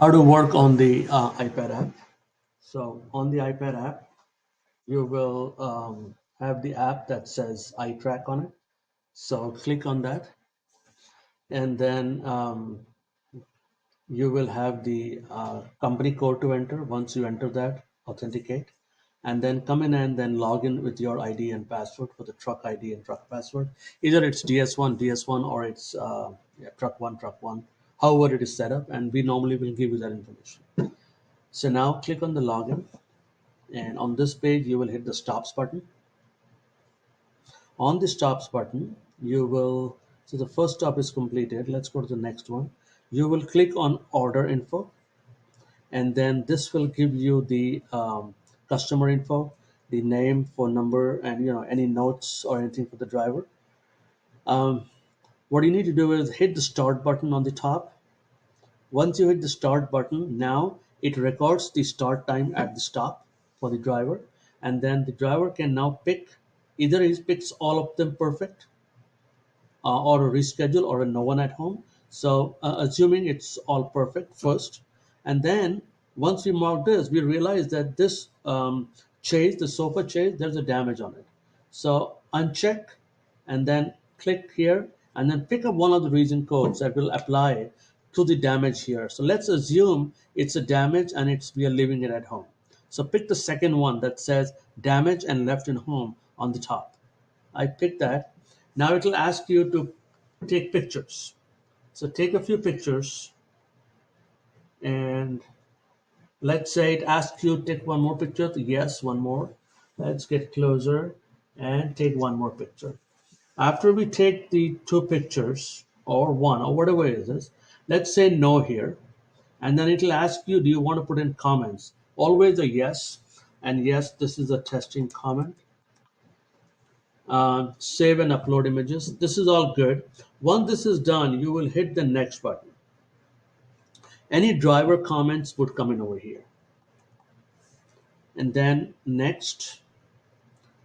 How to work on the iPad app. So on the iPad app, you will have the app that says iTrack on it. So click on that, and then you will have the company code to enter. Once you enter that, authenticate, and then come in and then log in with your ID and password for the truck ID and truck password. Either it's DS1, or it's truck1, however it is set up, and we normally will give you that information. So now click on the login, and on this page you will hit the stops button. On the stops button you will, so the first stop is completed, let's go to the next one. You will click on order info, and then this will give you the customer info, the name, phone number, and any notes or anything for the driver. What you need to do is hit the start button on the top. Once you hit the start button, now it records the start time at the stop for the driver, and then the driver can now pick, either he picks all of them perfect, or a reschedule, or a no one at home. So assuming it's all perfect first, and then once we mark this, we realize that this chase, the sofa chase, there's a damage on it. So uncheck, and then click here, and then pick up one of the region codes that will apply to the damage here. So let's assume it's a damage and it's we are leaving it at home. So pick the second one that says damage and left in home on the top. I picked that. Now it will ask you to take pictures. So take a few pictures, and let's say it asks you to take one more picture. Yes, one more. Let's get closer and take one more picture. After we take the two pictures, or one, or whatever it is, let's say no here, and then it'll ask you, do you want to put in comments? Always a yes, and yes, this is a testing comment. Save and upload images. This is all good. Once this is done, you will hit the next button. Any driver comments would come in over here, and then next.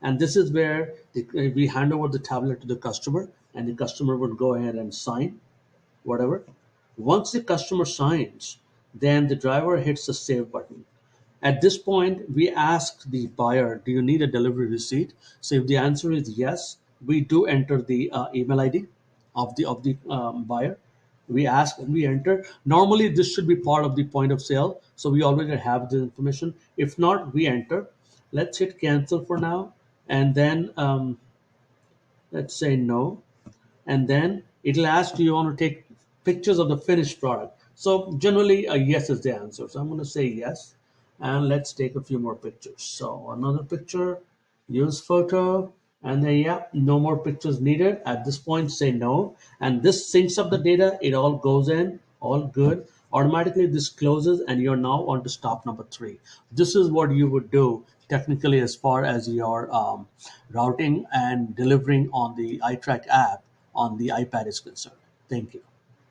And this is where we hand over the tablet to the customer, and the customer would go ahead and sign whatever. Once the customer signs, then the driver hits the save button. At this point, we ask the buyer, do you need a delivery receipt? So if the answer is yes, we do enter the email ID of the buyer. We ask and we enter. Normally, this should be part of the point of sale, so we already have the information. If not, we enter. Let's hit cancel for now, and then let's say no, and then it'll ask, do you want to take pictures of the finished product? So generally a yes is the answer, so I'm going to say yes, and let's take a few more pictures. So another picture, use photo, and then yeah, no more pictures needed. At this point, say no, and this syncs up the data. It all goes in, all good. Automatically this closes, and you're now on to stop number 3. This is what you would do technically as far as your routing and delivering on the iTrack app on the iPad is concerned. Thank you.